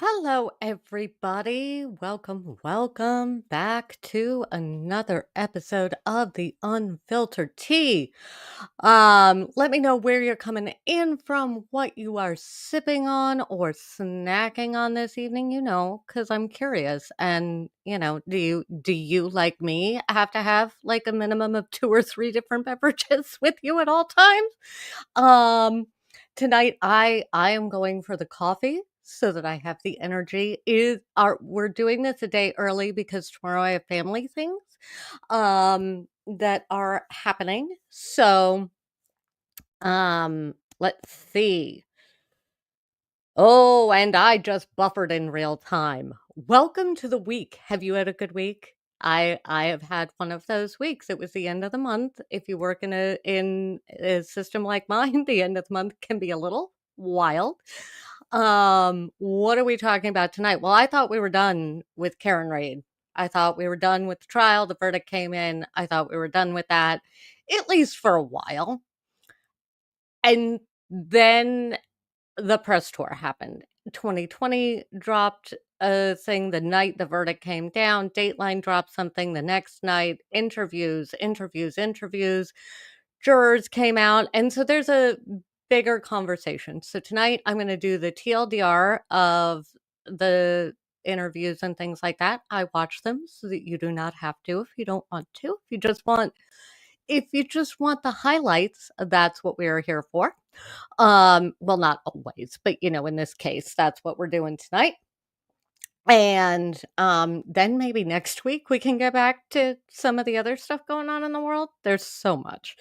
Hello, everybody. Welcome back to another episode of the Unfiltered Tea. Let me know where you're coming in from, what you are sipping on or snacking on this evening, because I'm curious. And, do you like me have to have like a minimum of two or three different beverages with you at all times? Um, Tonight I am going for the coffee so that I have the energy. We're doing this a day early because tomorrow I have family things that are happening. So, let's see. Oh, and I just buffered in real time. Welcome to the week. Have you had a good week? I have had one of those weeks. It was the end of the month. If you work in a system like mine, the end of the month can be a little wild. What are we talking about tonight? Well, I thought we were done with Karen Reid. I thought we were done with the trial. The verdict came in. I thought we were done with that, at least for a while. And then the press tour happened. 2020 dropped a thing the night the verdict came down. Dateline dropped something the next night. Interviews. Jurors came out. And so there's a bigger conversation. So tonight I'm going to do the TLDR of the interviews and things like that. I watch them so that you do not have to if you don't want to. If you just want the highlights, that's what we are here for. Well, not always, but in this case, that's what we're doing tonight. And then maybe next week we can get back to some of the other stuff going on in the world. There's so much.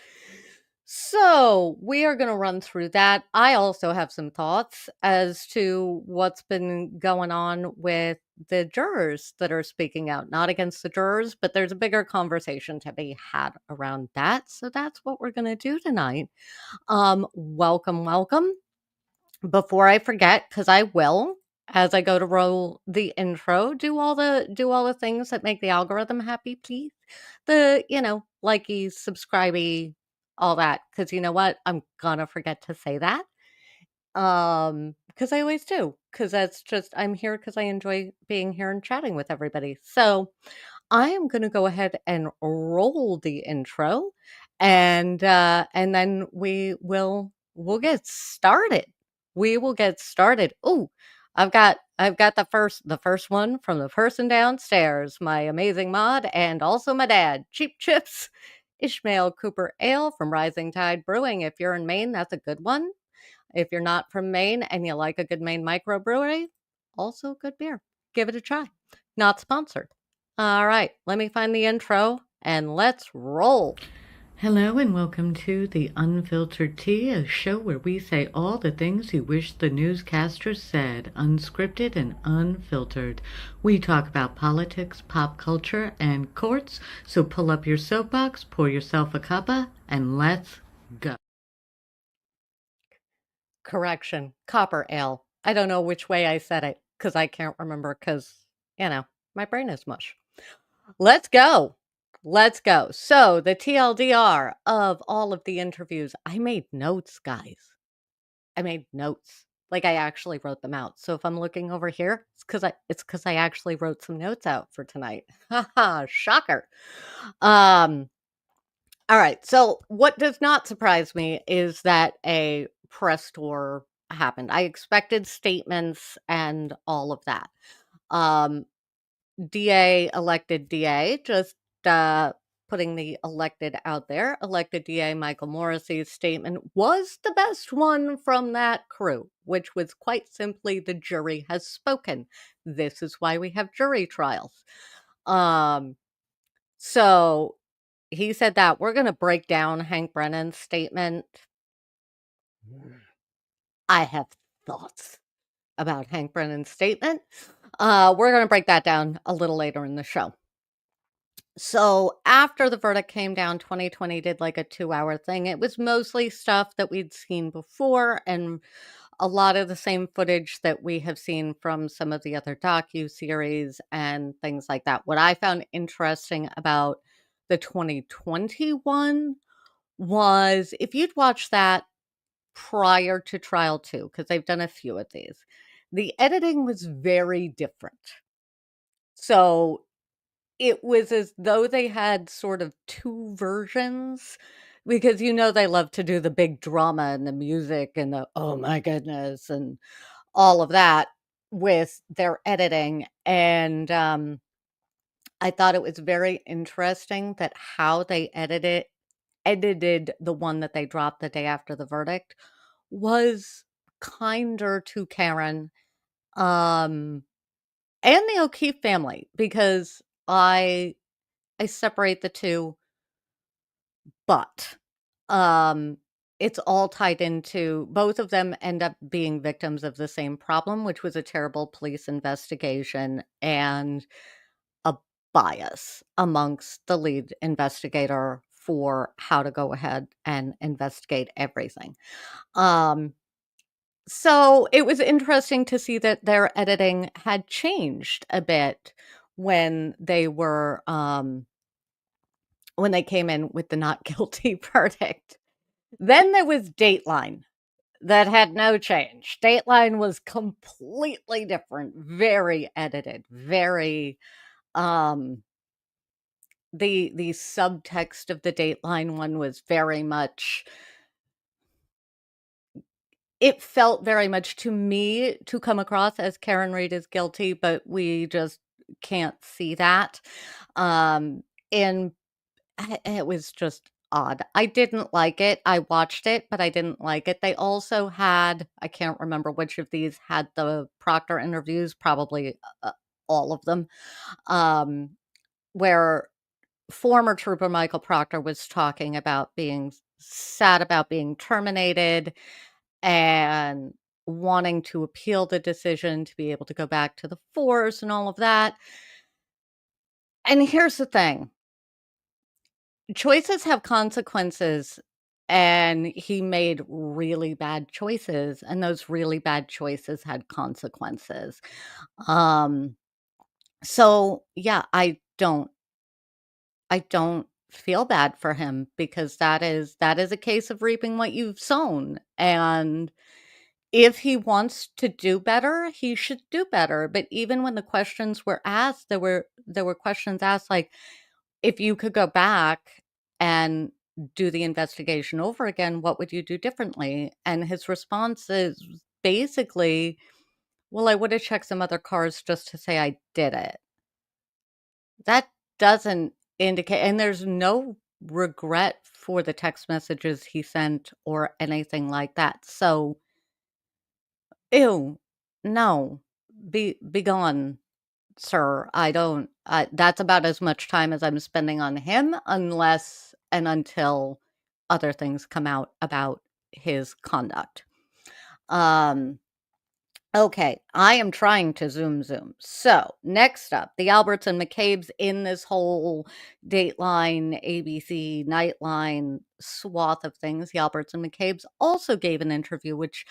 So we are going to run through that. I also have some thoughts as to what's been going on with the jurors that are speaking out, not against the jurors, but there's a bigger conversation to be had around that. So that's what we're going to do tonight. Welcome. Before I forget, because I will, as I go to roll the intro, do all the things that make the algorithm happy, please. Likey, subscribey, all that. Because you know what? I'm gonna forget to say that. Because I always do. Because that's just I'm here because I enjoy being here and chatting with everybody. So I am gonna go ahead and roll the intro and then we'll get started. We will get started. Ooh, I've got the first one from the person downstairs, my amazing mod and also my dad, Cheap Chips, Ishmael Cooper Ale from Rising Tide Brewing. If you're in Maine, that's a good one. If you're not from Maine and you like a good Maine microbrewery, also good beer. Give it a try. Not sponsored. All right, let me find the intro and let's roll. Hello and welcome to the Unfiltered Tea, a show where we say all the things you wish the newscasters said, unscripted and unfiltered. We talk about politics, pop culture, and courts, so pull up your soapbox, pour yourself a cuppa, and let's go. Correction, copper ale. I don't know which way I said it because I can't remember because, my brain is mush. Let's go. Let's go. So, the TLDR of all of the interviews, I made notes, guys. I made notes. Like I actually wrote them out. So if I'm looking over here, it's because I actually wrote some notes out for tonight. Haha, shocker. Um all right. So what does not surprise me is that a press tour happened. I expected statements and all of that. Um elected DA, just putting the elected out there. Elected DA Michael Morrissey's statement was the best one from that crew, which was quite simply the jury has spoken. This is why we have jury trials. Um, so he said that we're going to break down Hank Brennan's statement. I have thoughts about Hank Brennan's statement. We're going to break that down a little later in the show. So after the verdict came down, 2020 did like a 2-hour thing. It was mostly stuff that we'd seen before and a lot of the same footage that we have seen from some of the other docu-series and things like that. What I found interesting about the 2021 was if you'd watched that prior to trial 2, because they've done a few of these, The editing was very different. So it was as though they had sort of 2 versions because they love to do the big drama and the music and the, "Oh my goodness," and all of that with their editing, and, I thought it was very interesting that how they edited the one that they dropped the day after the verdict was kinder to Karen, um, and the O'Keefe family because I separate the 2, but, um, it's all tied into both of them end up being victims of the same problem, which was a terrible police investigation and a bias amongst the lead investigator for how to go ahead and investigate everything. Um, so it was interesting to see that their editing had changed a bit when when they came in with the not guilty verdict. Then there was Dateline that had no change. Dateline was completely different, very edited, very the subtext of the Dateline one was very much it felt very much to me to come across as Karen Reed is guilty, but we just can't see that. Um, and it was just odd. I didn't like it. I watched it, but I didn't like it. They also had, I can't remember which of these had the Proctor interviews, probably all of them, um, where former trooper Michael Proctor was talking about being sad about being terminated and wanting to appeal the decision to be able to go back to the force and all of that. And here's the thing. Choices have consequences, and he made really bad choices, and those really bad choices had consequences. Um, so yeah, I don't feel bad for him because that is a case of reaping what you've sown, and if he wants to do better, he should do better, but even when the questions were asked, there were questions asked like, "If you could go back and do the investigation over again, what would you do differently?" And his response is basically, "Well, I would have checked some other cars just to say I did it." That doesn't indicate and there's no regret for the text messages he sent or anything like that. So, ew, no, be gone, sir. I don't. That's about as much time as I'm spending on him, unless and until other things come out about his conduct. Um, Okay, I am trying to zoom. So, next up, the Alberts and McCabe's in this whole Dateline, ABC, Nightline swath of things. The Alberts and McCabe's also gave an interview, which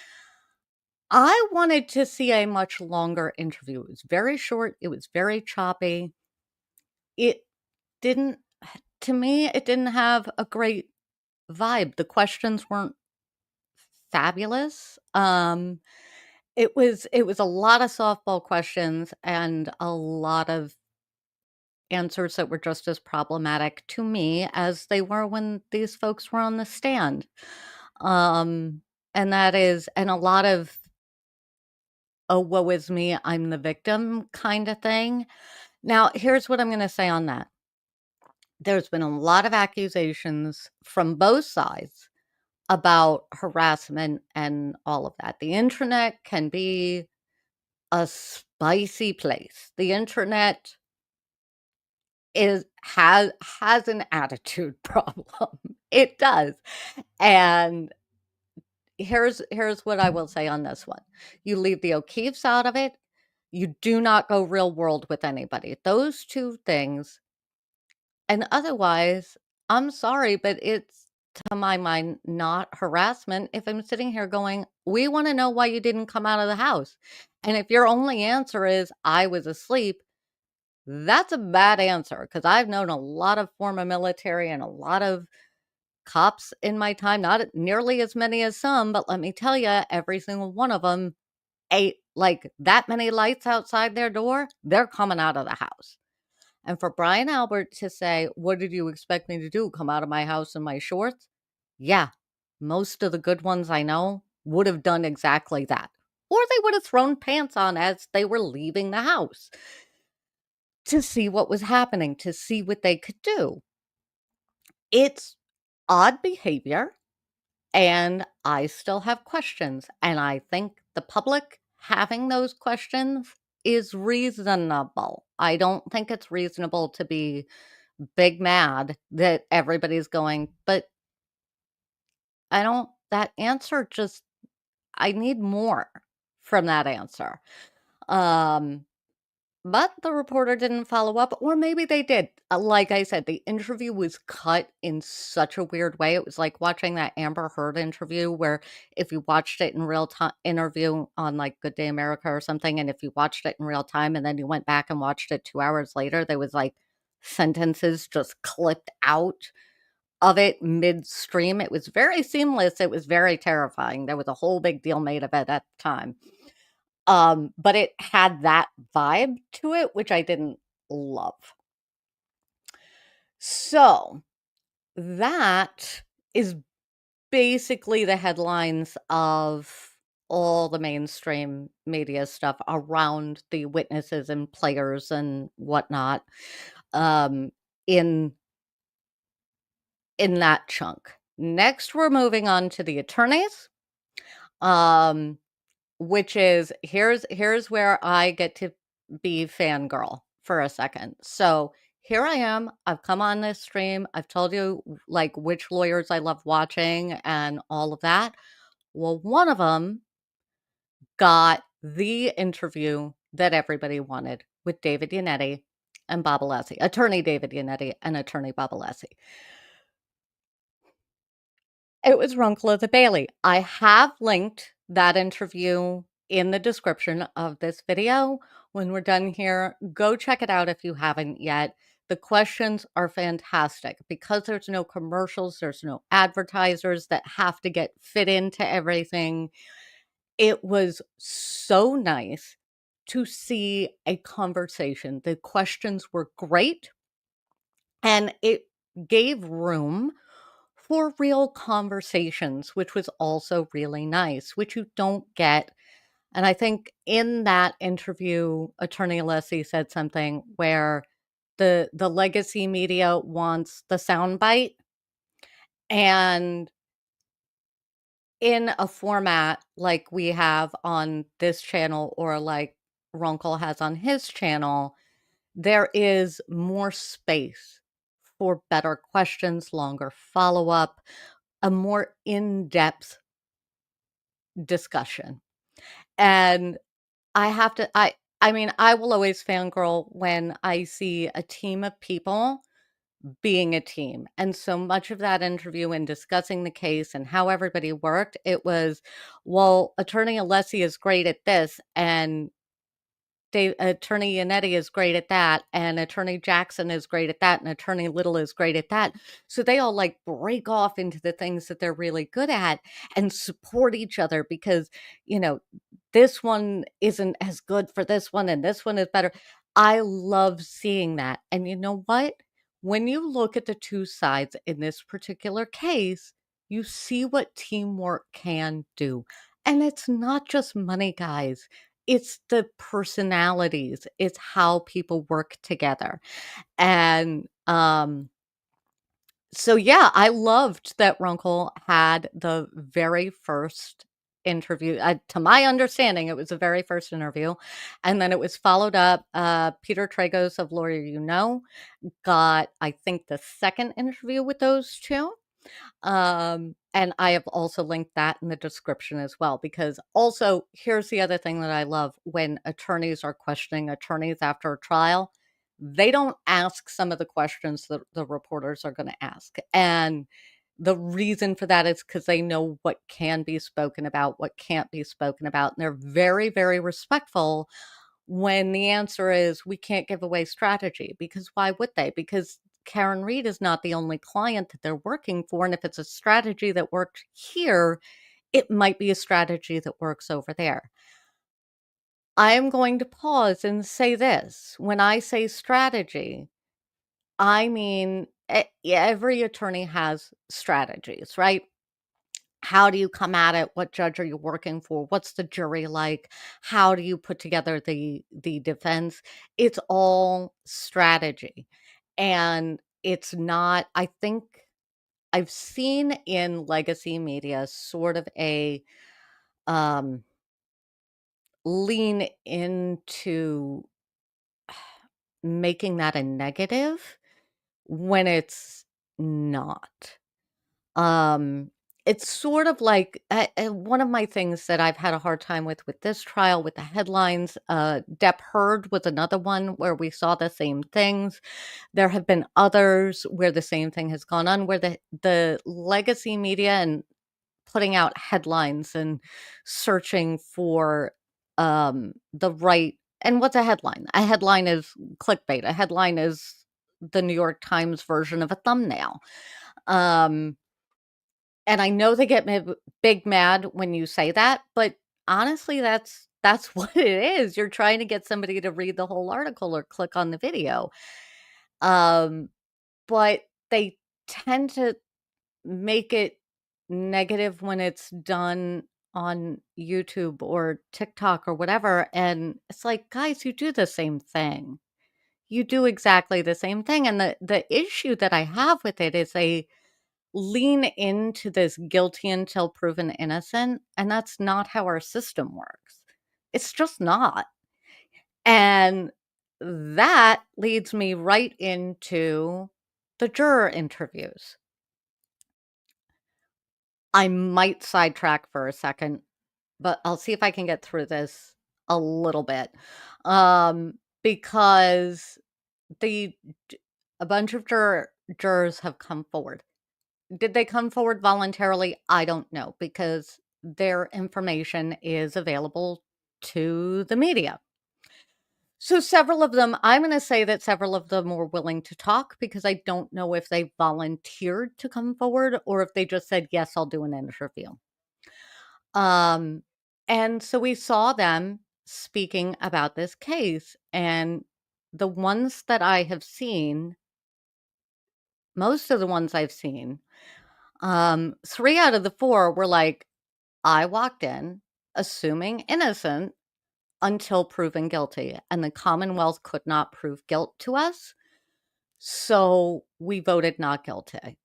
I wanted to see a much longer interview. It was very short, it was very choppy. It didn't, to me, it didn't have a great vibe. The questions weren't fabulous. It was a lot of softball questions and a lot of answers that were just as problematic to me as they were when these folks were on the stand. Um, and that is and a lot of, "Oh, woe is me, I'm the victim" kinda thing. Now, here's what I'm gonna say on that. There's been a lot of accusations from both sides about harassment and all of that. The internet can be a spicy place. The internet has an attitude problem. It does. And here's what I will say on this one. You leave the O'Keefes out of it. You do not go real world with anybody. Those 2 things. And otherwise, I'm sorry, but it's, to my mind, not harassment if I'm sitting here going, "We wanna know why you didn't come out of the house." And if your only answer is, "I was asleep," that's a bad answer because I've known a lot of former military and a lot of cops in my time, not nearly as many as some, but let me tell you, every single one of them ate like that many lights outside their door, they're coming out of the house. And for Brian Albert to say, "What did you expect me to do? Come out of my house in my shorts?" Yeah, most of the good ones I know would have done exactly that. Or they would have thrown pants on as they were leaving the house to see what was happening, to see what they could do. It's odd behavior, and I still have questions. And I think the public having those questions is reasonable. I don't think it's reasonable to be big mad that everybody's going, but I don't, that answer just, I need more from that answer. Um, but the reporter didn't follow up, or maybe they did. Like I said, the interview was cut in such a weird way. It was like watching that Amber Heard interview, where if you watched it in real time, interview on like Good Day America or something, and if you watched it in real time and then you went back and watched it 2 hours later, there was like sentences just clipped out of it midstream. It was very seamless. It was very terrifying. There was a whole big deal made of it at the time. But it had that vibe to it, which I didn't love. So that is basically the headlines of all the mainstream media stuff around the witnesses and players and whatnot, um, in that chunk. Next, we're moving on to the attorneys. Which is, here's where I get to be fangirl for a second. So here I am. I've come on this stream. I've told you like which lawyers I love watching and all of that. Well, one of them got the interview that everybody wanted with David Yannetti and Bob Alessi, attorney David Yannetti and attorney Bob Alessi. It was Runkle of the Bailey. I have linked that interview in the description of this video. When we're done here, go check it out if you haven't yet. The questions are fantastic because there's no commercials, there's no advertisers that have to get fit into everything. It was so nice to see a conversation. The questions were great, and it gave room for real conversations, which was also really nice, which you don't get. And I think in that interview, Attorney Alessi said something where the legacy media wants the soundbite, and in a format like we have on this channel or like Runkle has on his channel, there is more space for better questions, longer follow-up, a more in-depth discussion. And I have to I mean, I will always fangirl when I see a team of people being a team. And so much of that interview and discussing the case and how everybody worked, it was, well, Attorney Alessi is great at this, and Attorney Yannetti is great at that, and Attorney Jackson is great at that, and Attorney Little is great at that. So they all like break off into the things that they're really good at and support each other because, you know, this one isn't as good for this one and this one is better. I love seeing that. And you know what? When you look at the two sides in this particular case, you see what teamwork can do. And it's not just money, guys. It's the personalities. It's how people work together. And so yeah, I loved that Runkle had the very first interview. To my understanding, it was the very first interview, and then it was followed up. Peter Tragos of Lawyer You Know got, I think, the second interview with those two. And I have also linked that in the description as well, because also here's the other thing that I love when attorneys are questioning attorneys after a trial. They don't ask some of the questions that the reporters are going to ask. And the reason for that is because they know what can be spoken about, what can't be spoken about. And they're very, very respectful when the answer is we can't give away strategy, because why would they? Because Karen Reed is not the only client that they're working for. And if it's a strategy that worked here, it might be a strategy that works over there. I'm going to pause and say this. When I say strategy, I mean every attorney has strategies, right? How do you come at it? What judge are you working for? What's the jury like? How do you put together the defense? It's all strategy. And it's not, I think I've seen in legacy media sort of a um lean into making that a negative when it's not. Um, it's sort of like one of my things that I've had a hard time with this trial with the headlines. Depp Heard was another one where we saw the same things. There have been others where the same thing has gone on, where the legacy media and putting out headlines and searching for the right. And what's a headline? A headline is clickbait. A headline is the New York Times version of a thumbnail. Um, and I know they get big mad when you say that, but honestly, that's what it is. You're trying to get somebody to read the whole article or click on the video. Um, but they tend to make it negative when it's done on YouTube or TikTok or whatever. And it's like, guys, you do the same thing. You do exactly the same thing. And the issue that I have with it is they lean into this guilty until proven innocent, and that's not how our system works. It's just not. And that leads me right into the juror interviews. I might sidetrack for a second, but I'll see if I can get through this a little bit. Because the a bunch of jurors have come forward. Did they come forward voluntarily? I don't know because their information is available to the media. So several of them, I'm going to say that several of them were willing to talk because I don't know if they volunteered to come forward or if they just said, yes, I'll do an interview. Um, and so we saw them speaking about this case. And the ones that I have seen, most of the ones I've seen, 3 out of the 4 were like, I walked in assuming innocent until proven guilty, and the Commonwealth could not prove guilt to us, so we voted not guilty,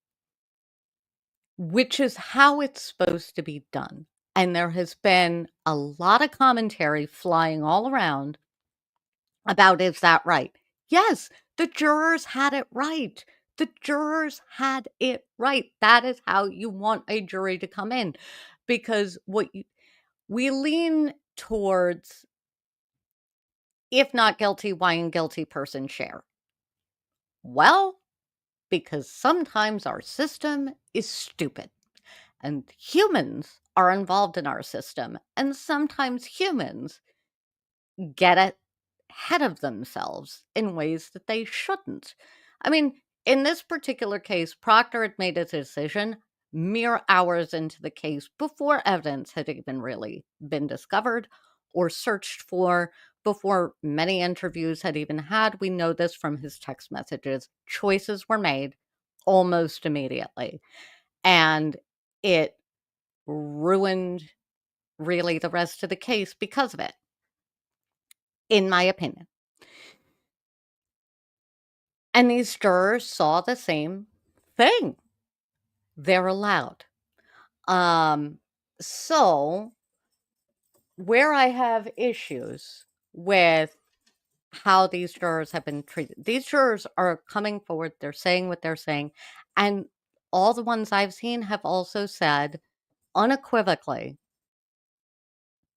which is how it's supposed to be done. And there has been a lot of commentary flying all around about, is that right? Yes, the jurors had it right. The jurors had it right. That is how you want a jury to come in, because we lean towards, if not guilty, why and guilty person share? Well, because sometimes our system is stupid and humans are involved in our system, and sometimes humans get ahead of themselves in ways that they shouldn't. I mean, in this particular case, Proctor had made a decision mere hours into the case before evidence had even really been discovered or searched for, before many interviews had even had. We know this from his text messages. Choices were made almost immediately, and it ruined really the rest of the case because of it, in my opinion. And these jurors saw the same thing. They're allowed. Um, so where I have issues with how these jurors have been treated, these jurors are coming forward, they're saying what they're saying, and all the ones I've seen have also said unequivocally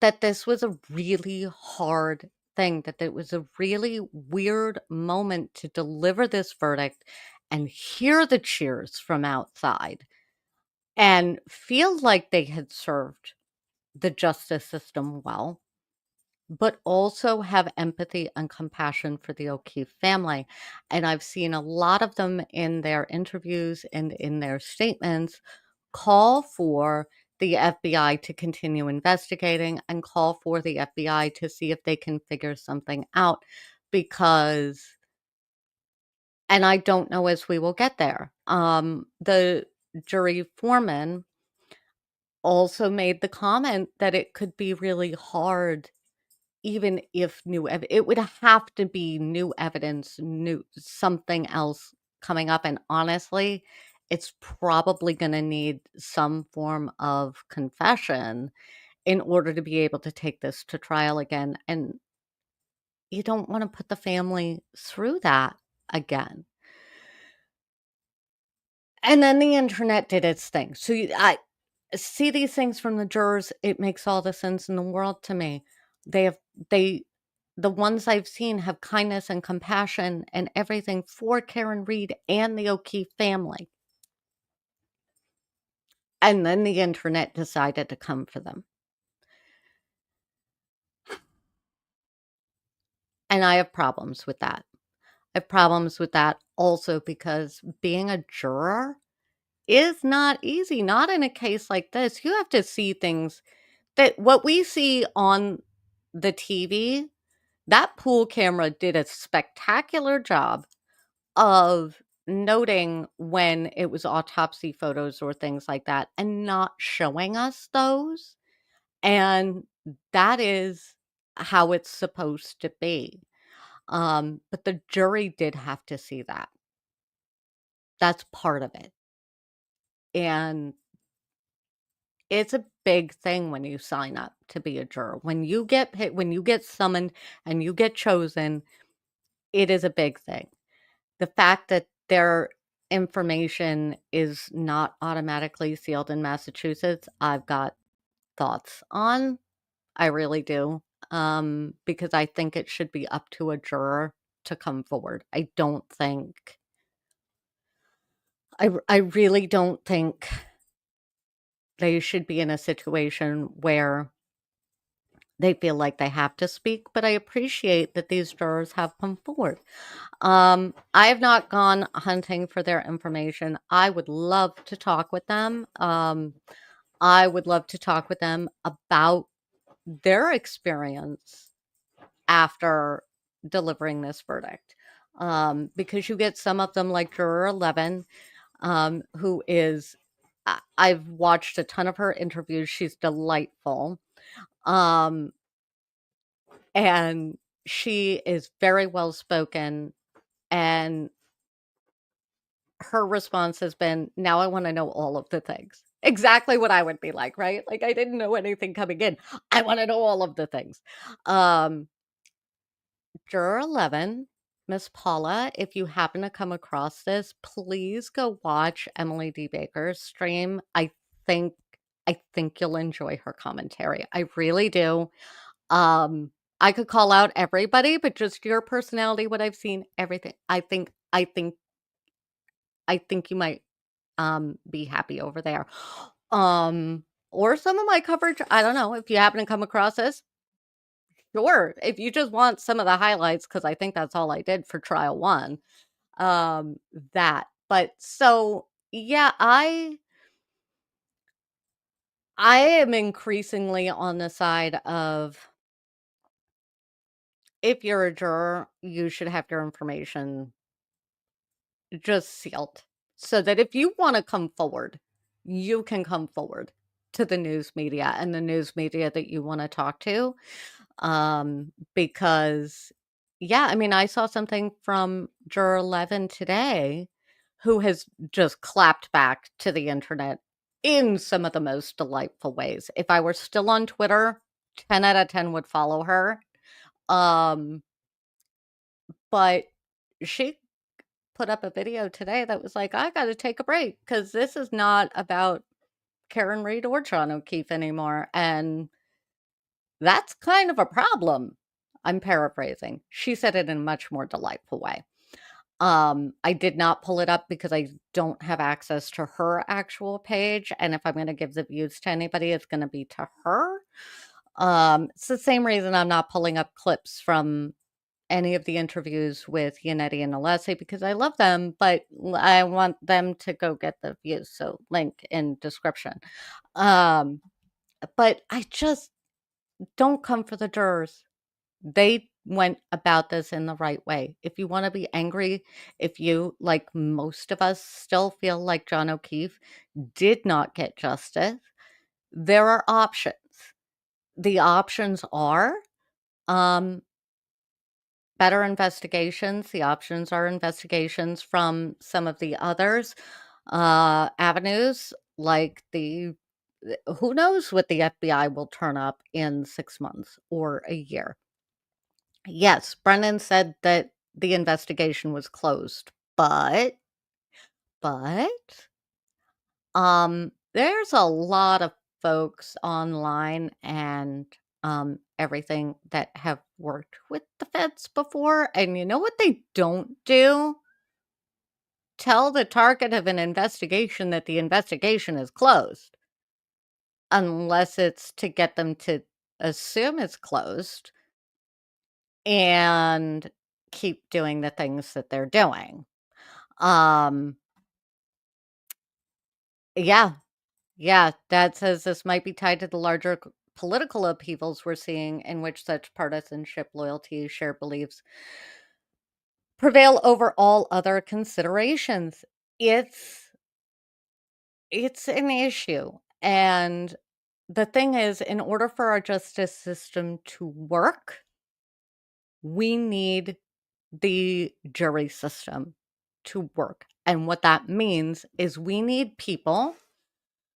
that this was a really hard thing, that it was a really weird moment to deliver this verdict and hear the cheers from outside and feel like they had served the justice system well, but also have empathy and compassion for the O'Keefe family. And I've seen a lot of them in their interviews and in their statements call for the FBI to continue investigating and call for the FBI to see if they can figure something out because and I don't know as we will get there. The jury foreman also made the comment that it could be really hard even if it would have to be new evidence, new something else coming up, and honestly, it's probably gonna need some form of confession in order to be able to take this to trial again, and you don't wanna put the family through that again. And then the internet did its thing. So I see these things from the jurors, it makes all the sense in the world to me. They have they the ones I've seen have kindness and compassion and everything for Karen Reed and the O'Keefe family. And then the internet decided to come for them. And I have problems with that. I have problems with that also because being a juror is not easy, not in a case like this. You have to see things that what we see on the TV, that pool camera did a spectacular job of noting when it was autopsy photos or things like that and not showing us those. And that is how it's supposed to be. But the jury did have to see that. That's part of it. And it's a big thing when you sign up to be a juror. When you get when you get summoned and you get chosen, it is a big thing. The fact that their information is not automatically sealed in Massachusetts, I've got thoughts on. I really do. Because I think it should be up to a juror to come forward. I don't think I really don't think they should be in a situation where they feel like they have to speak, but I appreciate that these jurors have come forward. I have not gone hunting for their information. I would love to talk with them. I would love to talk with them about their experience after delivering this verdict. Because you get some of them like Juror 11, who is, I've watched a ton of her interviews. She's delightful. Um, and she is very well spoken, and her response has been, now I want to know all of the things. Exactly what I would be like, right? Like I didn't know anything coming in. I want to know all of the things. Um, Juror 11, Miss Paula, if you happen to come across this, please go watch Emily D. Baker's stream. Think I think you'll enjoy her commentary. I really do. Um, I could call out everybody, but just your personality, what I've seen, everything. I think you might be happy over there. Or some of my coverage, I don't know if you happen to come across this. Sure, if you just want some of the highlights, because I think that's all I did for trial one. That, but so yeah, I am increasingly on the side of if you're a juror, you should have your information just sealed so that if you want to come forward, you can come forward to the news media and the news media that you want to talk to. Because, yeah, I mean, I saw something from Juror 11 today who has just clapped back to the internet in some of the most delightful ways. If I were still on Twitter, 10 out of 10 would follow her. Um, but she put up a video today that was like, I got to take a break because this is not about Karen Reed or John O'Keefe anymore. And that's kind of a problem. I'm paraphrasing. She said it in a much more delightful way. I did not pull it up because I don't have access to her actual page. And if I'm going to give the views to anybody, it's going to be to her. It's the same reason I'm not pulling up clips from any of the interviews with Yannetti and Alessi because I love them, but I want them to go get the views. So link in description. Um, but I just don't come for the jurors. They went about this in the right way. If you want to be angry, if you, like most of us, still feel like John O'Keefe did not get justice, there are options. The options are um, better investigations. The options are investigations from some of the others avenues, like who knows what the FBI will turn up in 6 months or a year. Yes, Brennan said that the investigation was closed, but there's a lot of folks online and everything that have worked with the feds before, and you know what they don't do? Tell the target of an investigation that the investigation is closed, unless it's to get them to assume it's closed and keep doing the things that they're doing. Um, yeah, yeah, that says this might be tied to the larger political upheavals we're seeing in which such partisanship, loyalty, shared beliefs prevail over all other considerations. It's it's an issue. And the thing is, in order for our justice system to work, we need the jury system to work. And what that means is we need people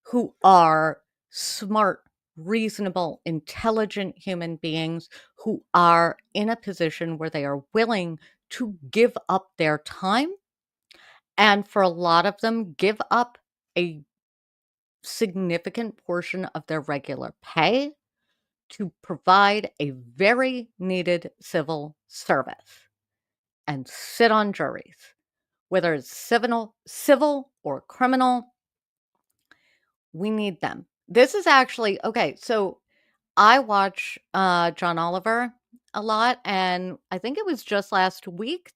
who are smart, reasonable, intelligent human beings who are in a position where they are willing to give up their time, and for a lot of them, give up a significant portion of their regular pay to provide a very needed civil service and sit on juries, whether it's civil or criminal. We need them. This is actually okay. So I watch John Oliver a lot, and I think it was just last week,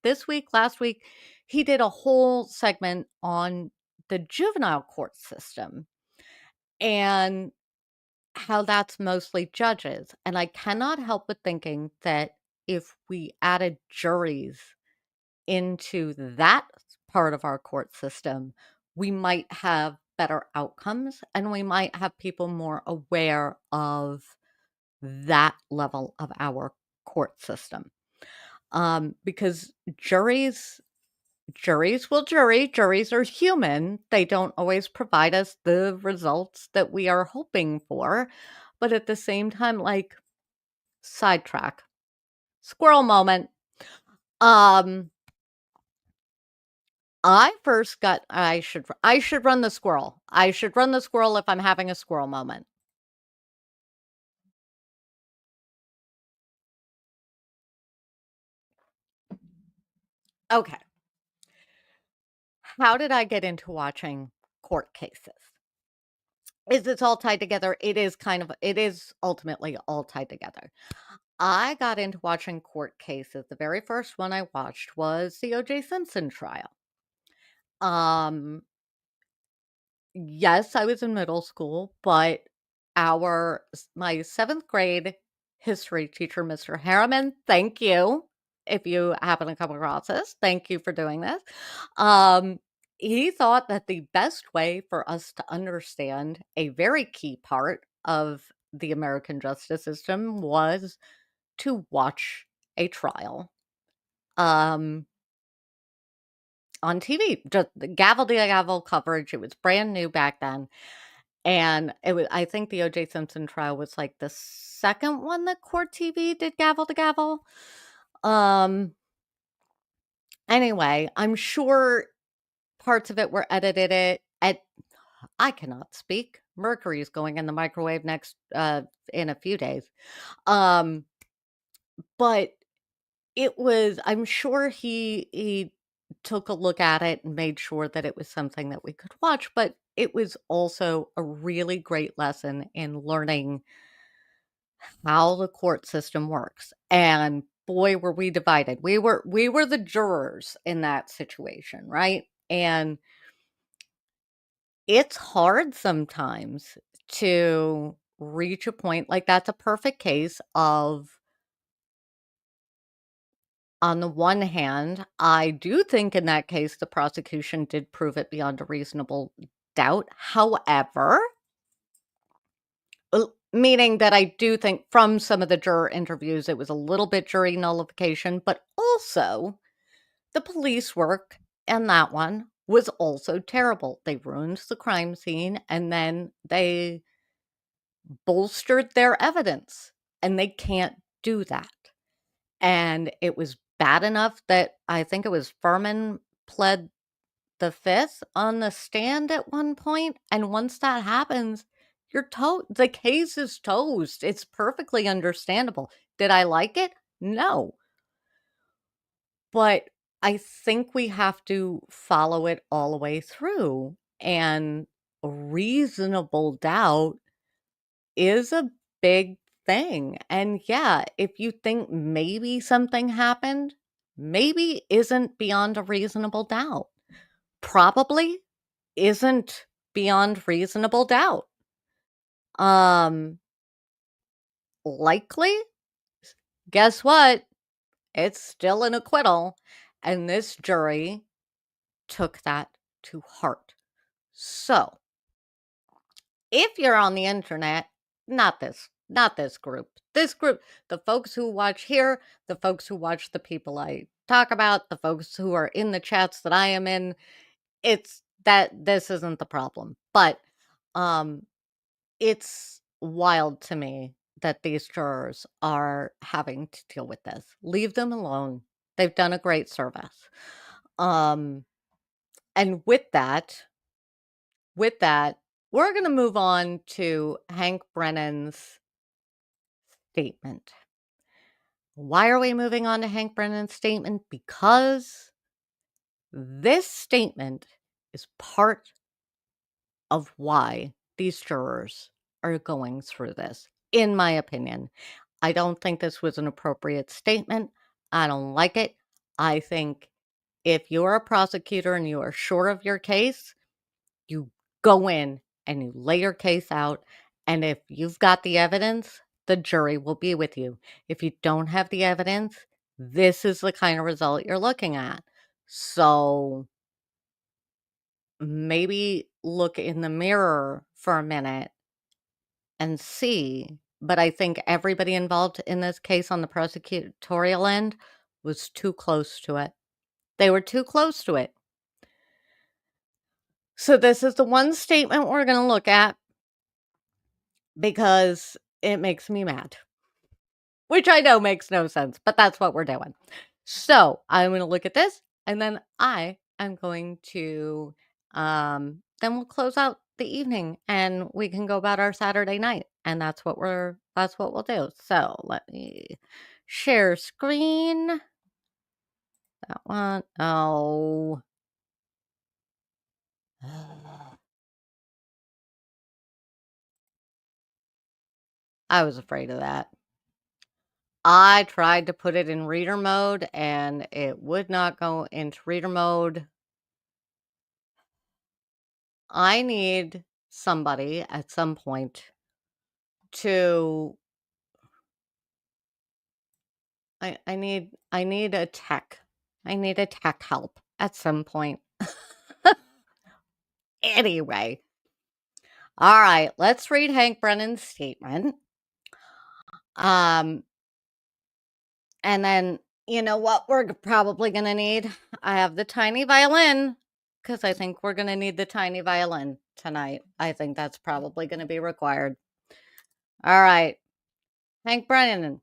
he did a whole segment on the juvenile court system and how that's mostly judges. And I cannot help but thinking that if we added juries into that part of our court system, we might have better outcomes and we might have people more aware of that level of our court system. Because juries will jury, juries are human. They don't always provide us the results that we are hoping for. But at the same time, like, sidetrack, squirrel moment. Um, I should run the squirrel. I should run the squirrel if I'm having a squirrel moment. Okay. How did I get into watching court cases? Is it's all tied together? It is ultimately all tied together. I got into watching court cases. The very first one I watched was the O.J. Simpson trial. Um, yes, I was in middle school, but my 7th grade history teacher, Mr. Harriman, thank you. If you happen to come across this, thank you for doing this. Um, he thought that the best way for us to understand a very key part of the American justice system was to watch a trial um, on TV, just the gavel to gavel coverage. It was brand new back then. And I think the O.J. Simpson trial was like the second one that Court TV did gavel to gavel. Um, anyway, I'm sure parts of it were edited. I cannot speak. Mercury is going in the microwave next in a few days. Um, but I'm sure he took a look at it and made sure that it was something that we could watch, but it was also a really great lesson in learning how the court system works. And boy, were we divided. We were the jurors in that situation, right? And it's hard sometimes to reach a point like that's a perfect case of, on the one hand, I do think in that case the prosecution did prove it beyond a reasonable doubt. However, meaning that I do think from some of the juror interviews, it was a little bit jury nullification, but also the police work and that one was also terrible. They ruined the crime scene and then they bolstered their evidence, and they can't do that. And it was bad enough that I think it was Furman pled the fifth on the stand at one point, and once that happens, the case is toast. It's perfectly understandable. Did I like it? No. But I think we have to follow it all the way through, and reasonable doubt is a big thing. And yeah, if you think maybe something happened, maybe isn't beyond a reasonable doubt. Probably isn't beyond reasonable doubt. Um, Likely, guess what? It's still an acquittal. And this jury took that to heart. So, if you're on the internet, not this group. This group, the folks who watch here, the folks who watch the people I talk about, the folks who are in the chats that I am in, it's that this isn't the problem. But um it's wild to me that these jurors are having to deal with this. Leave them alone. They've done a great service. Um and with that, we're going to move on to Hank Brennan's statement. Why are we moving on to Hank Brennan's statement? Because this statement is part of why these jurors are going through this, in my opinion. I don't think this was an appropriate statement. I don't like it. I think if you're a prosecutor and you are sure of your case, you go in and you lay your case out. And if you've got the evidence, the jury will be with you. If you don't have the evidence, this is the kind of result you're looking at. So maybe look in the mirror for a minute and see. But I think everybody involved in this case on the prosecutorial end was too close to it. They were too close to it. So this is the one statement we're going to look at because it makes me mad, which I know makes no sense, but that's what we're doing. So I'm going to look at this, and then I am going to, then we'll close out the evening, and we can go about our Saturday night, and that's what we'll do. So let me share screen. That one. Oh. I was afraid of that. I tried to put it in reader mode and it would not go into reader mode. I need somebody at some point to I need a tech. I need a tech help at some point. Anyway. All right, let's read Hank Brennan's statement. And then you know what we're probably going to need? I have the tiny violin because I think we're going to need the tiny violin tonight. I think that's probably going to be required. All right. Hank Brennan.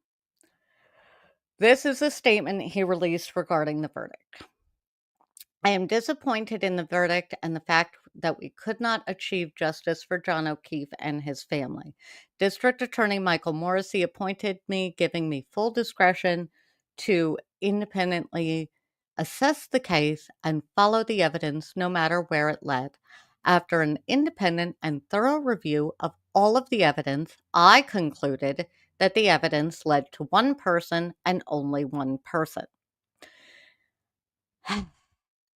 This is a statement he released regarding the verdict. I am disappointed in the verdict and the fact that we could not achieve justice for John O'Keefe and his family. District Attorney Michael Morrissey appointed me, giving me full discretion to independently assess the case and follow the evidence no matter where it led. After an independent and thorough review of all of the evidence, I concluded that the evidence led to one person and only one person.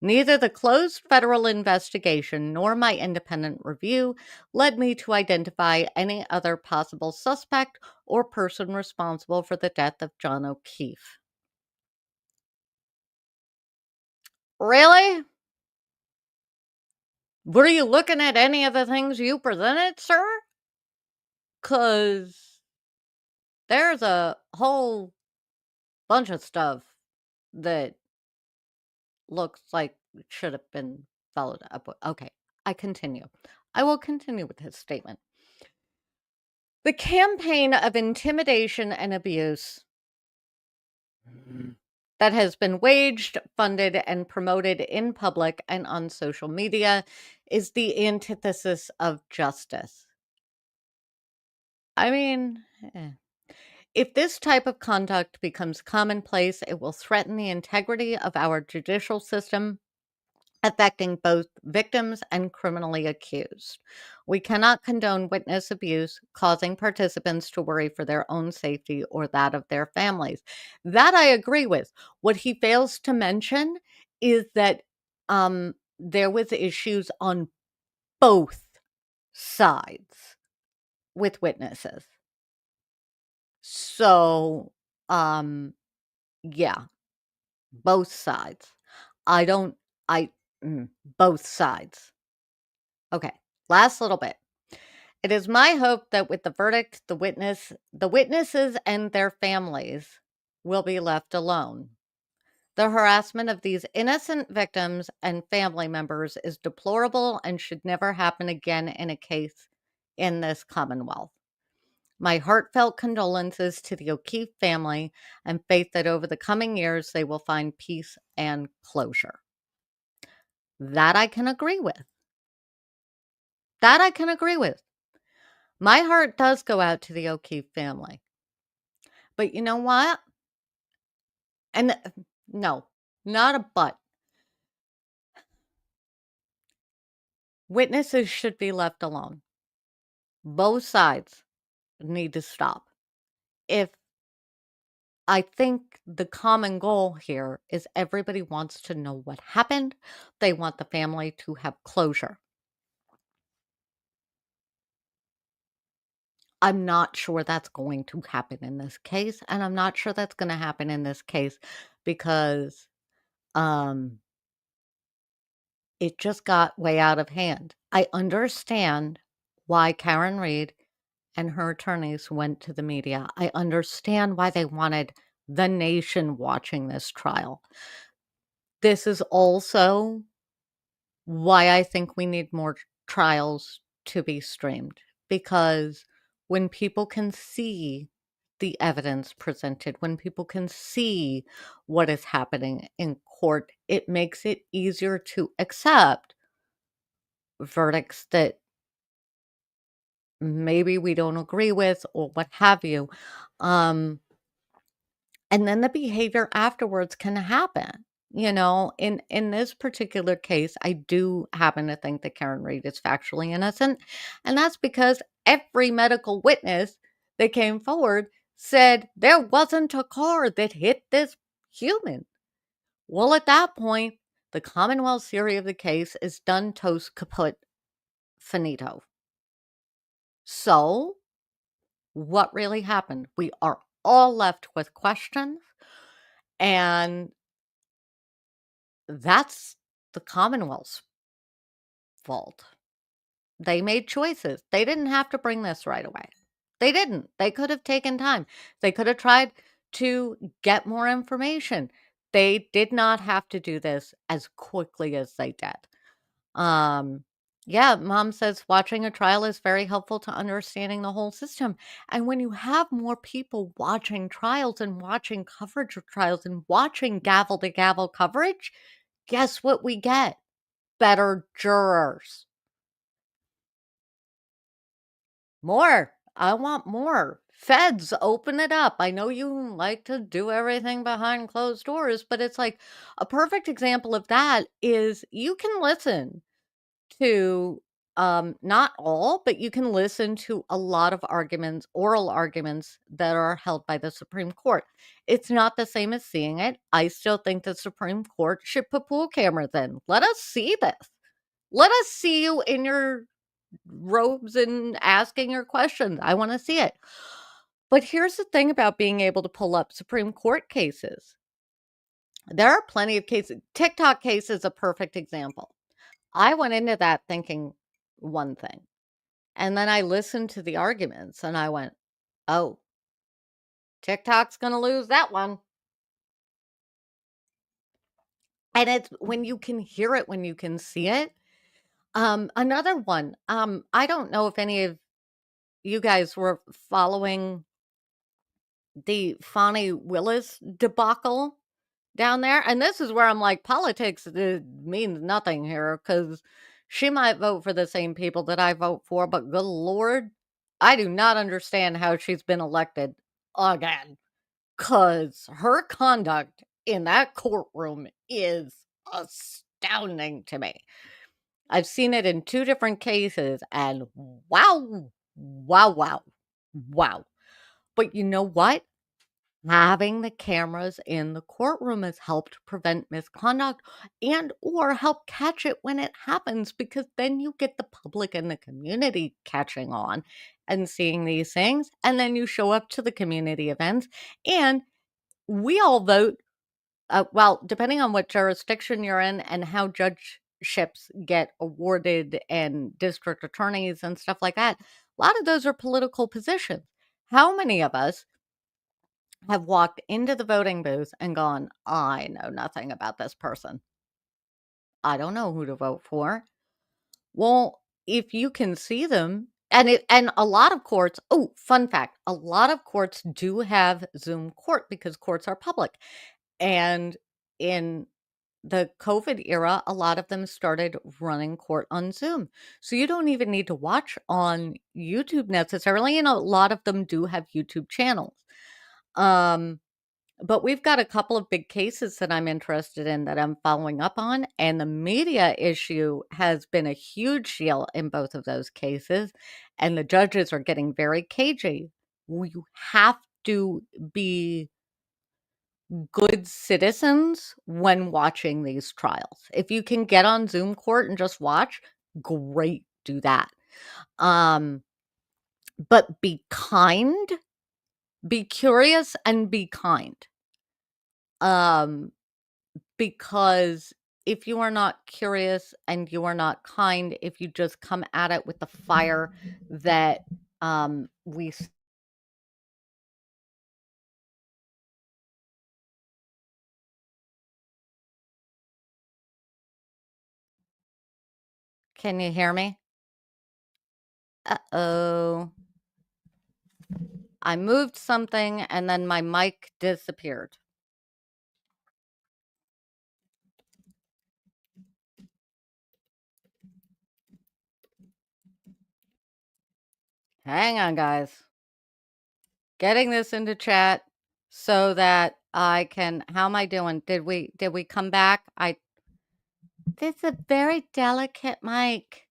Neither the closed federal investigation nor my independent review led me to identify any other possible suspect or person responsible for the death of John O'Keefe. Really? Were you looking at any of the things you presented, sir? Because there's a whole bunch of stuff that looks like it should have been followed up with. Okay, I will continue with his statement. The campaign of intimidation and abuse that has been waged, funded, and promoted in public and on social media is the antithesis of justice. I mean, if this type of conduct becomes commonplace, it will threaten the integrity of our judicial system, affecting both victims and criminally accused. We cannot condone witness abuse, causing participants to worry for their own safety or that of their families. That I agree with. What he fails to mention is that there was issues on both sides with witnesses. So, yeah, both sides. I don't, I, both sides. Okay, last little bit. It is my hope that with the verdict, the witnesses and their families will be left alone. The harassment of these innocent victims and family members is deplorable and should never happen again in a case in this Commonwealth. My heartfelt condolences to the O'Keefe family and faith that over the coming years they will find peace and closure. That I can agree with. That I can agree with. My heart does go out to the O'Keefe family. But you know what? And no, not a but. Witnesses should be left alone. Both sides need to stop. If I think the common goal here is everybody wants to know what happened, they want the family to have closure. I'm not sure that's going to happen in this case, and I'm not sure that's going to happen in this case because it just got way out of hand. I understand why Karen Reed and her attorneys went to the media. I understand why they wanted the nation watching this trial. This is also why I think we need more trials to be streamed, because when people can see the evidence presented, when people can see what is happening in court, it makes it easier to accept verdicts that maybe we don't agree with or what have you. And then the behavior afterwards can happen. You know, in this particular case, I do happen to think that Karen Reed is factually innocent, and that's because every medical witness that came forward said there wasn't a car that hit this human. Well, at that point, the Commonwealth theory of the case is done toast kaput finito. So, what really happened? We are all left with questions, and that's the Commonwealth's fault. They made choices. They didn't have to bring this right away. They didn't. They could have taken time. They could have tried to get more information. They did not have to do this as quickly as they did. Yeah, mom says watching a trial is very helpful to understanding the whole system. And when you have more people watching trials and watching coverage of trials and watching gavel to gavel coverage, guess what we get? Better jurors. More. I want more. Feds, open it up. I know you like to do everything behind closed doors, but it's like a perfect example of that is you can listen to not all, but you can listen to a lot of arguments, oral arguments that are held by the Supreme Court. It's not the same as seeing it. I still think the Supreme Court should put pool cameras in. Let us see this. Let us see you in your robes and asking your questions. I want to see it. But here's the thing about being able to pull up Supreme Court cases. There are plenty of cases. TikTok case is a perfect example. I went into that thinking one thing. And then I listened to the arguments and I went, oh, TikTok's going to lose that one. And it's when you can hear it, when you can see it. Another one, I don't know if any of you guys were following the Fani Willis debacle down there. And this is where I'm like, politics means nothing here because she might vote for the same people that I vote for, but good Lord, I do not understand how she's been elected again because her conduct in that courtroom is astounding to me. I've seen it in 2 different cases and wow, wow, wow, wow. But you know what? Having the cameras in the courtroom has helped prevent misconduct and or help catch it when it happens because then you get the public and the community catching on and seeing these things and then you show up to the community events and we all vote well, depending on what jurisdiction you're in and how judgeships get awarded and district attorneys and stuff like that, a lot of those are political positions. How many of us have walked into the voting booth and gone, I know nothing about this person. I don't know who to vote for. Well, if you can see them, and a lot of courts, oh, fun fact, a lot of courts do have Zoom court because courts are public. And in the COVID era, a lot of them started running court on Zoom. So you don't even need to watch on YouTube necessarily. And a lot of them do have YouTube channels. But we've got a couple of big cases that I'm interested in that I'm following up on, and the media issue has been a huge deal in both of those cases, and the judges are getting very cagey. You have to be good citizens when watching these trials. If you can get on Zoom court and just watch, great, do that. But be kind, be curious, and be kind. Because if you are not curious and you are not kind, if you just come at it with the fire that we can you hear me? Uh-oh. I moved something and then my mic disappeared. Hang on, guys. Getting this into chat so that I can how am I doing? Did we come back? This is a very delicate mic.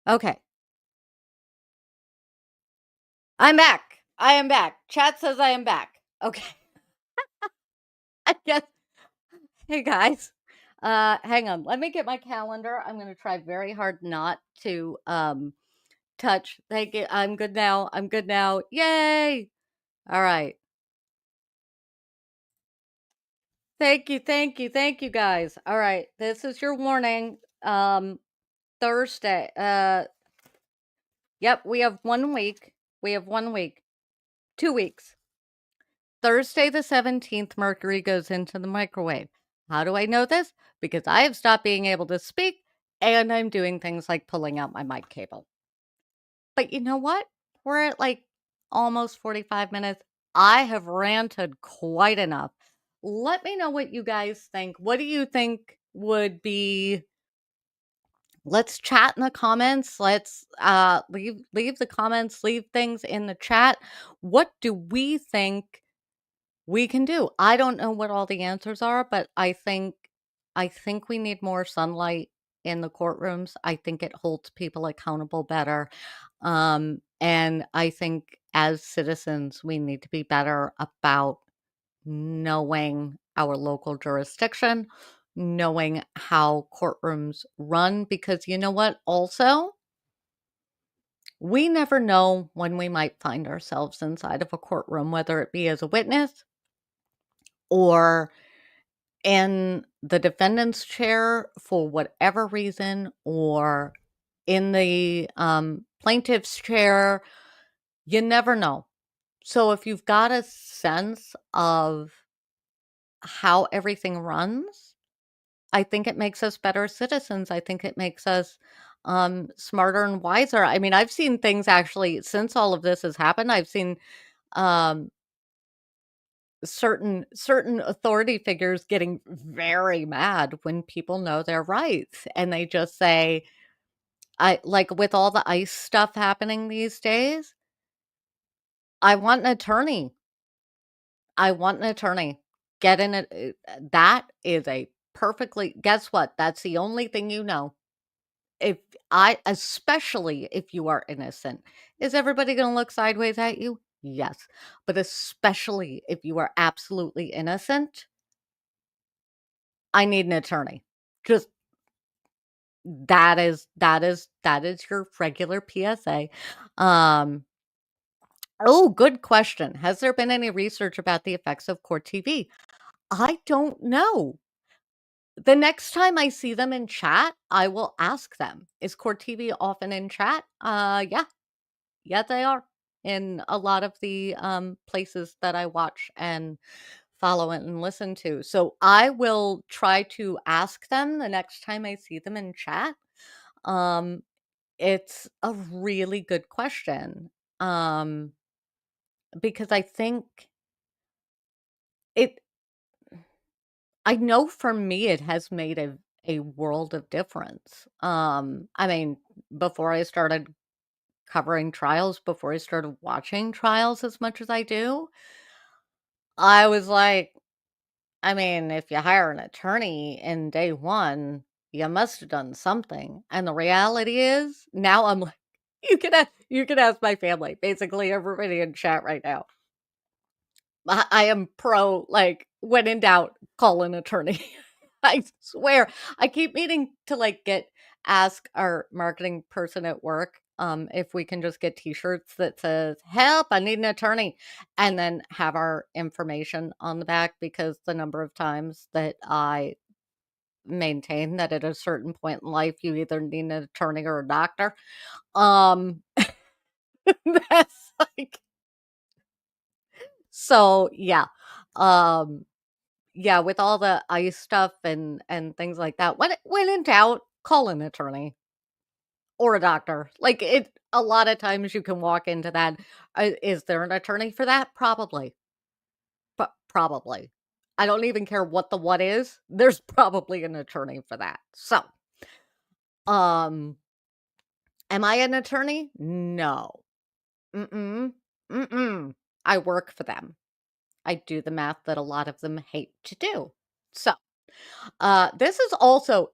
Okay. I'm back. I am back. Chat says I am back. Okay. I guess hey guys. Hang on. Let me get my calendar. I'm gonna try very hard not to touch. Thank you. I'm good now. I'm good now. Yay! All right. Thank you, thank you, thank you guys. All right. This is your warning. Thursday. Yep, we have 1 week. We have 1 week. 2 weeks. Thursday the 17th, Mercury goes into the microwave. How do I know this? Because I have stopped being able to speak and I'm doing things like pulling out my mic cable. But you know what? We're at like almost 45 minutes. I have ranted quite enough. Let me know what you guys think. What do you think would be let's chat in the comments. Let's leave the comments, leave things in the chat. What do we think we can do? I don't know what all the answers are, but I think we need more sunlight. in the courtrooms. I think it holds people accountable better. And I think as citizens, we need to be better about knowing our local jurisdiction, knowing how courtrooms run, because you know what? Also, we never know when we might find ourselves inside of a courtroom, whether it be as a witness or in the defendant's chair for whatever reason, or in the plaintiff's chair. You never know. So if you've got a sense of how everything runs, I think it makes us better citizens. I think it makes us smarter and wiser. I mean, I've seen things actually since all of this has happened. I've seen um, certain authority figures getting very mad when people know their rights, and they just say, I like with all the ICE stuff happening these days, I want an attorney. I want an attorney. Get in it. That is a perfectly, guess what? That's the only thing you know. If especially if you are innocent, is everybody going to look sideways at you? Yes. But especially if you are absolutely innocent, I need an attorney. Just that is your regular PSA. Um, oh, good question. Has there been any research about the effects of court TV? I don't know. The next time I see them in chat, I will ask them, is court TV often in chat? Yeah. Yeah, they are in a lot of the places that I watch and follow and listen to. So I will try to ask them the next time I see them in chat. Um, it's a really good question. Um, because I think it I know for me it has made a world of difference. I mean, before I started covering trials, before I started watching trials as much as I do, I was like, I mean, if you hire an attorney in day one, you must have done something. And the reality is, now I'm like, you can ask my family, basically everybody in chat right now. I am pro, like, when in doubt, call an attorney. I swear. I keep meaning to like ask our marketing person at work if we can just get t-shirts that says, help, I need an attorney, and then have our information on the back, because the number of times that I maintain that at a certain point in life you either need an attorney or a doctor. Um that's like, so yeah. Um yeah, with all the ICE stuff and things like that, when in doubt, call an attorney or a doctor. Like, it a lot of times you can walk into that, is there an attorney for that? Probably. But probably. I don't even care what the what is. There's probably an attorney for that. So, um, am I an attorney? No. Mm-mm. Mm-mm. I work for them. I do the math that a lot of them hate to do. So, this is also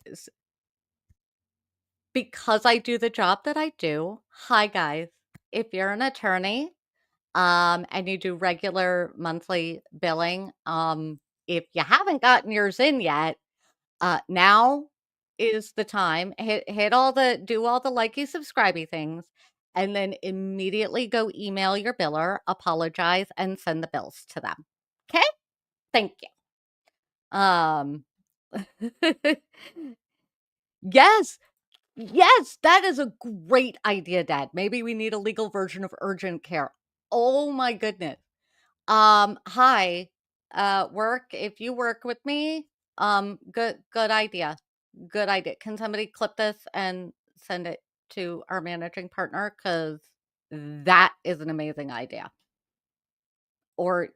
because I do the job that I do. Hi, guys. If you're an attorney, and you do regular monthly billing, if you haven't gotten yours in yet, now is the time. Hit all the do all the likey subscribey things, and then immediately go email your biller, apologize, and send the bills to them. Okay? Thank you. Yes. Yes, that is a great idea, Dad. Maybe we need a legal version of urgent care. Oh my goodness. Hi, work. If you work with me, good idea. Good idea. Can somebody clip this and send it to our managing partner? Because that is an amazing idea. Or,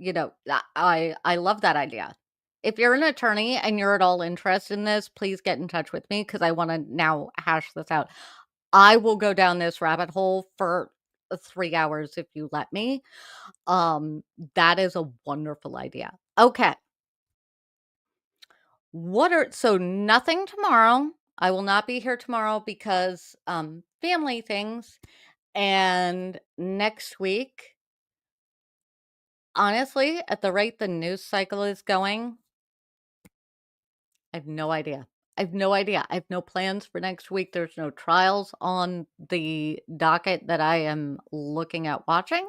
I love that idea. If you're an attorney and you're at all interested in this, please get in touch with me, because I want to now hash this out. I will go down this rabbit hole for 3 hours if you let me. That is a wonderful idea. Okay. So nothing tomorrow. I will not be here tomorrow because family things. And next week, honestly, at the rate the news cycle is going, I have no idea. I have no idea. I have no plans for next week. There's no trials on the docket that I am looking at watching.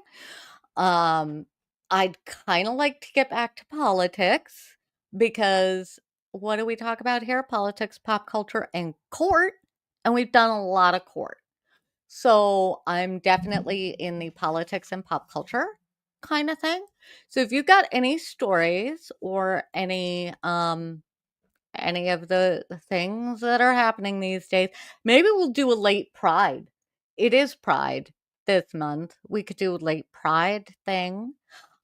Um, I'd kind of like to get back to politics because what do we talk about here? Politics, pop culture, and court. And we've done a lot of court. So I'm definitely in the politics and pop culture kind of thing. So if you've got any stories or any of the things that are happening these days, maybe we'll do a late Pride. It is Pride this month. We could do a late Pride thing.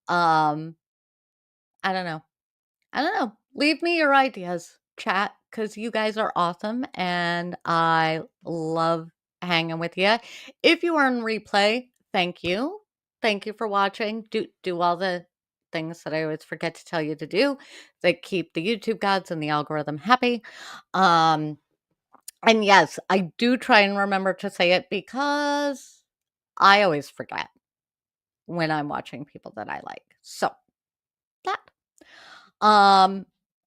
Um, I don't know. I don't know. Leave me your ideas, chat, because you guys are awesome and I love hanging with you. If you are on replay, thank you. Thank you for watching. Do all the things that I always forget to tell you to do that keep the YouTube gods and the algorithm happy. Um, and yes, I do try and remember to say it because I always forget when I'm watching people that I like. So that. Um,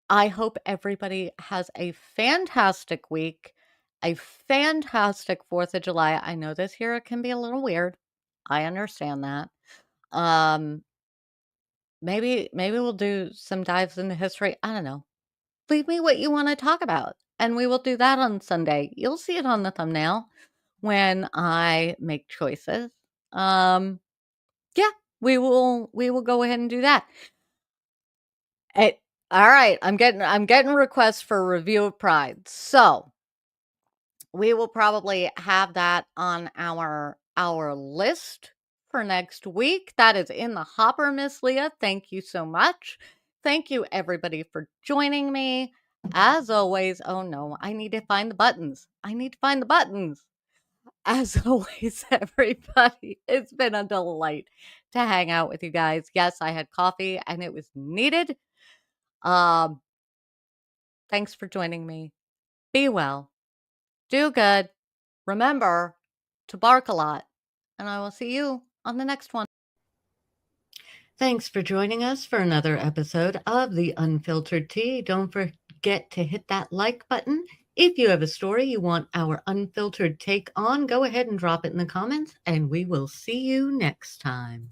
I hope everybody has a fantastic week, a fantastic 4th of July. I know this year it can be a little weird. I understand that. Um, maybe we'll do some dives into history. I don't know. Leave me what you want to talk about, and we will do that on Sunday. You'll see it on the thumbnail when I make choices. Um, yeah, we will go ahead and do that. It, all right, I'm getting requests for a review of Pride. So, we will probably have that on our list for next week. That is in the hopper, Miss Leah. Thank you so much. Thank you everybody for joining me. As always, oh no, I need to find the buttons. I need to find the buttons. As always, everybody, it's been a delight to hang out with you guys. Yes, I had coffee and it was needed. Um, Thanks for joining me. Be well. Do good. Remember to bark a lot. And I will see you on the next one. Thanks for joining us for another episode of The Unfiltered Tea. Don't forget to hit that like button. If you have a story you want our unfiltered take on, go ahead and drop it in the comments, and we will see you next time.